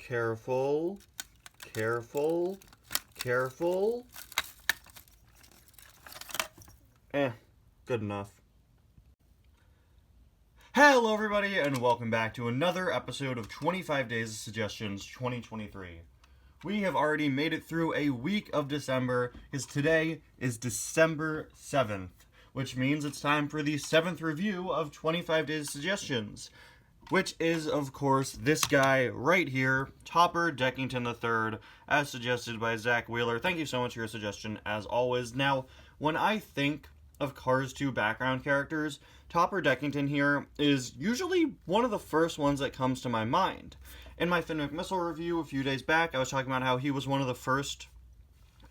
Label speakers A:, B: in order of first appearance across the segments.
A: Careful. Careful. Careful. Good enough. Hello everybody, and welcome back to another episode of 25 Days of Suggestions 2023. We have already made it through a week of December, because today is December 7th, which means it's time for the 7th review of 25 Days of Suggestions, which is, of course, this guy right here, Topper Deckington III, as suggested by Zach Wheeler. Thank you so much for your suggestion, as always. Now, when I think of Cars 2 background characters, Topper Deckington here is usually one of the first ones that comes to my mind. In my Finn McMissile review a few days back, I was talking about how he was one of the first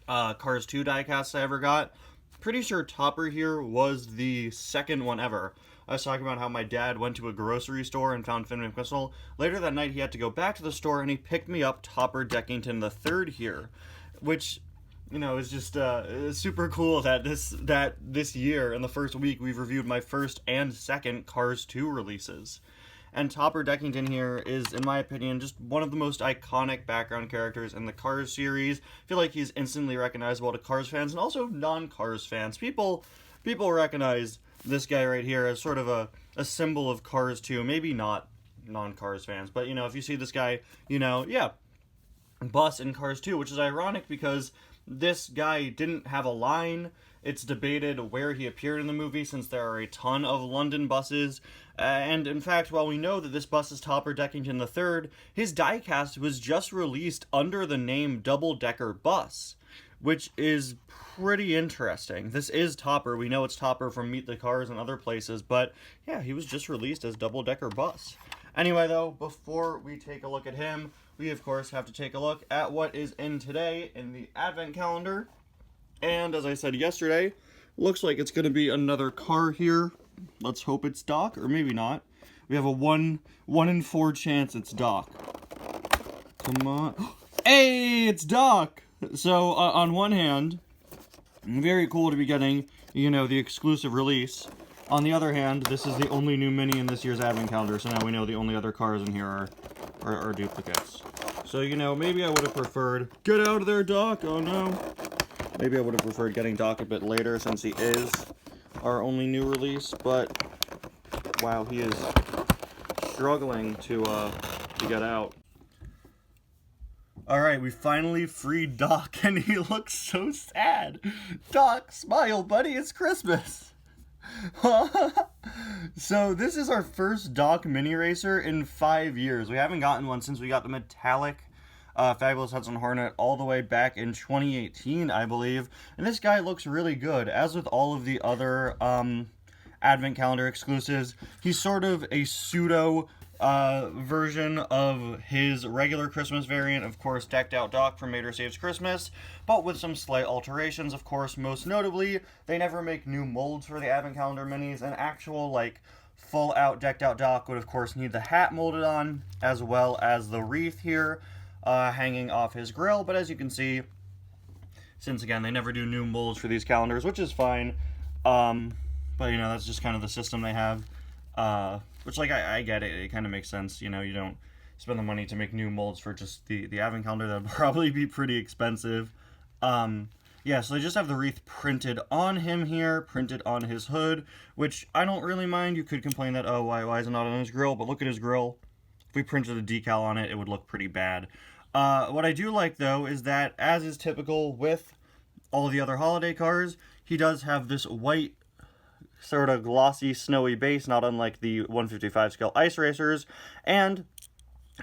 A: Cars 2 diecasts I ever got. Pretty sure Topper here was the second one ever. I was talking about how my dad went to a grocery store and found Finn McMissile. Later that night, he had to go back to the store, and he picked me up Topper Deckington III here, which, you know, is just super cool that this year, in the first week, we've reviewed my first and second Cars 2 releases. And Topper Deckington here is, in my opinion, just one of the most iconic background characters in the Cars series. I feel like he's instantly recognizable to Cars fans and also non-Cars fans. People recognize this guy right here as sort of a symbol of Cars 2. Maybe not non-Cars fans, but, you know, if you see this guy, you know, yeah, Bus in Cars 2, which is ironic because this guy didn't have a line. It's debated where he appeared in the movie since there are a ton of London buses. And in fact, while we know that this bus is Topper Deckington III, his diecast was just released under the name Double Decker Bus, which is pretty interesting. This is Topper. We know it's Topper from Meet the Cars and other places, but yeah, he was just released as Double Decker Bus. Anyway, though, before we take a look at him, we of course have to take a look at what is in today in the Advent calendar. And as I said yesterday, looks like it's going to be another car here. Let's hope it's Doc, or maybe not. We have a 1 in 4 chance it's Doc. Come on. Hey, it's Doc! So, on one hand, very cool to be getting, you know, the exclusive release. On the other hand, this is the only new mini in this year's Advent calendar, so now we know the only other cars in here are duplicates. So, you know, maybe I would have preferred... Get out of there, Doc! Oh, no. Maybe I would have preferred getting Doc a bit later, since he is our only new release, but... Wow, he is struggling to get out. Alright, we finally freed Doc, and he looks so sad. Doc, smile, buddy, it's Christmas! So, this is our first Doc mini racer in 5 years. We haven't gotten one since we got the metallic Fabulous Hudson Hornet all the way back in 2018, I believe. And this guy looks really good. As with all of the other Advent calendar exclusives, he's sort of a pseudo version of his regular Christmas variant, of course, Decked Out Doc from Mater Saves Christmas, but with some slight alterations, of course. Most notably, they never make new molds for the Advent calendar minis. An actual, like, full-out Decked Out Doc would, of course, need the hat molded on, as well as the wreath here, hanging off his grill. But as you can see, since, again, they never do new molds for these calendars, which is fine, but, you know, that's just kind of the system they have. Which, like, I get it. It kind of makes sense. You know, you don't spend the money to make new molds for just the Advent calendar. That would probably be pretty expensive. Yeah, so they just have the wreath printed on him here, printed on his hood, which I don't really mind. You could complain that, oh, why is it not on his grill? But look at his grill. If we printed a decal on it, it would look pretty bad. What I do like, though, is that, as is typical with all the other holiday cars, he does have this white, sort of glossy, snowy base, not unlike the 155 scale ice racers. And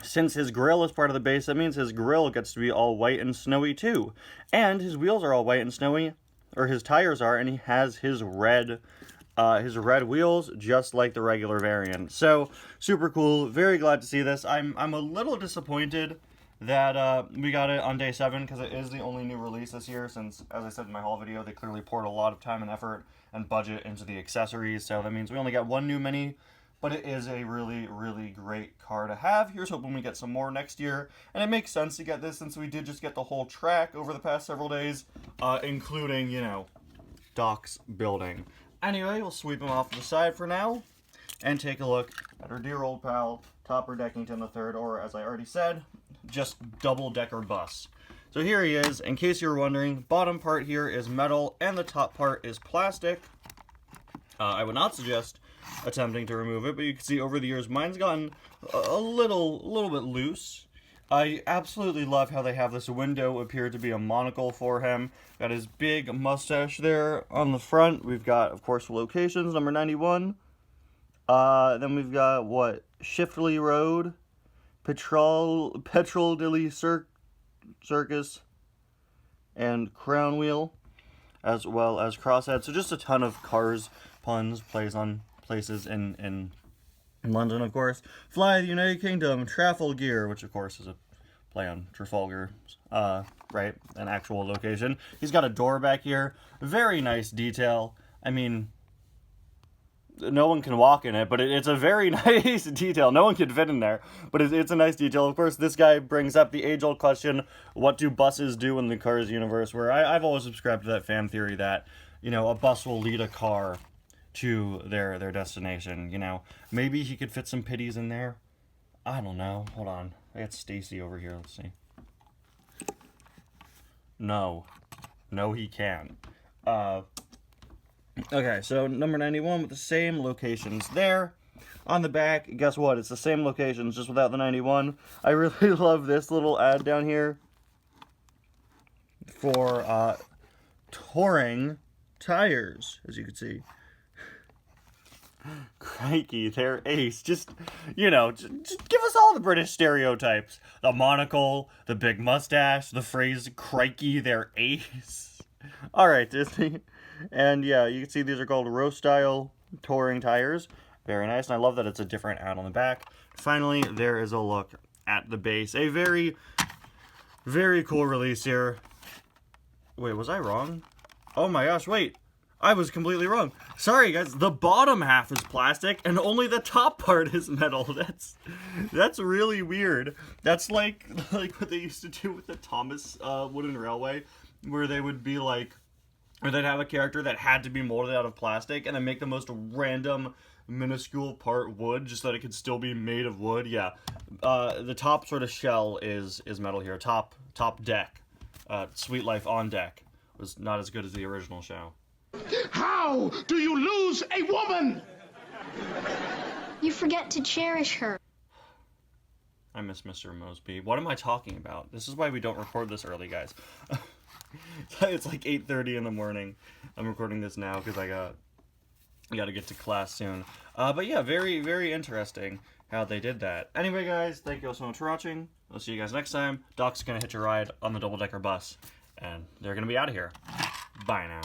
A: since his grill is part of the base, that means his grill gets to be all white and snowy too. And his wheels are all white and snowy, or his tires are, and he has his red wheels, just like the regular variant. So, super cool. Very glad to see this. I'm a little disappointed that we got it on day 7, because it is the only new release this year, since, as I said in my haul video, they clearly poured a lot of time and effort and budget into the accessories. So that means we only got one new mini, but it is a really, really great car to have. Here's hoping we get some more next year. And it makes sense to get this, since we did just get the whole track over the past several days, including, you know, Doc's building. Anyway, we'll sweep him off to the side for now and take a look at our dear old pal, Topper Deckington III, or as I already said, just double-decker bus. So here he is. In case you're wondering, bottom part here is metal and the top part is plastic. I would not suggest attempting to remove it, but you can see over the years mine's gotten a little bit loose. I absolutely love how they have this window appear to be a monocle for him. Got his big mustache there on the front. We've got, of course, locations, number 91. Then we've got, what, Shiftley Road, Petrol Dilly Circus, and Crown Wheel, as well as Crosshead. So just a ton of cars, puns, plays on places in London, of course. Fly the United Kingdom, Trafalgar, which of course is a play on Trafalgar, right, an actual location. He's got a door back here, very nice detail. I mean, no one can walk in it, but it's a very nice detail. No one can fit in there, but it's a nice detail. Of course, this guy brings up the age-old question, what do buses do in the Cars universe, where I've always subscribed to that fan theory that, you know, a bus will lead a car to their destination, you know. Maybe he could fit some pitties in there. I don't know. Hold on. I got Stacy over here. Let's see. No, he can't. Okay, so number 91 with the same locations there. On the back, guess what? It's the same locations, just without the 91. I really love this little ad down here for touring tires, as you can see. Crikey, they're ace. Just, you know, just give us all the British stereotypes. The monocle, the big mustache, the phrase, crikey, they're ace. Alright, Disney. And yeah, you can see these are called row-style touring tires. Very nice, and I love that it's a different ad on the back. Finally, there is a look at the base. A very, very cool release here. Wait, was I wrong? Oh my gosh, wait. I was completely wrong. Sorry, guys. The bottom half is plastic, and only the top part is metal. That's really weird. That's like what they used to do with the Thomas Wooden Railway, where they would be like, or they'd have a character that had to be molded out of plastic, and then make the most random, minuscule part wood, just so that it could still be made of wood. Yeah, the top sort of shell is metal here. Top deck, Sweet Life on Deck was not as good as the original show.
B: How do you lose a woman?
C: You forget to cherish her.
A: I miss Mr. Mosby. What am I talking about? This is why we don't record this early, guys. It's like 8:30 in the morning. I'm recording this now because I got to get to class soon. But yeah, very, very interesting how they did that. Anyway, guys, thank you all so much for watching. I'll see you guys next time. Doc's going to hitch a ride on the double-decker bus, and they're going to be out of here. Bye now.